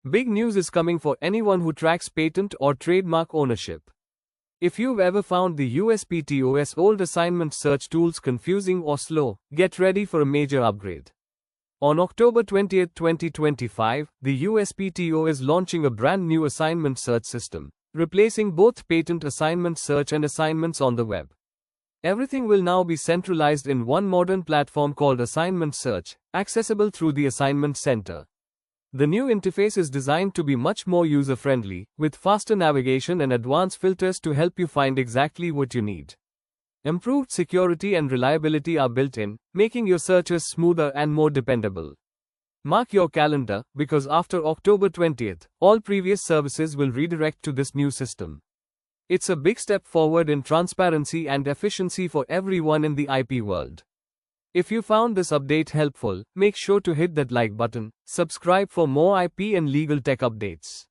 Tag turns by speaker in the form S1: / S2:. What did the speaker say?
S1: Big news is coming for anyone who tracks patent or trademark ownership. If you've ever found the USPTO's old assignment search tools confusing or slow, get ready for a major upgrade. On October 20, 2025, the USPTO is launching a brand new assignment search system, replacing both patent assignment search and assignments on the web. Everything will now be centralized in one modern platform called Assignment Search, accessible through the Assignment Center. The new interface is designed to be much more user-friendly, with faster navigation and advanced filters to help you find exactly what you need. Improved security and reliability are built in, making your searches smoother and more dependable. Mark your calendar, because after October 20th, all previous services will redirect to this new system. It's a big step forward in transparency and efficiency for everyone in the IP world. If you found this update helpful, make sure to hit that like button, subscribe for more IP and legal tech updates.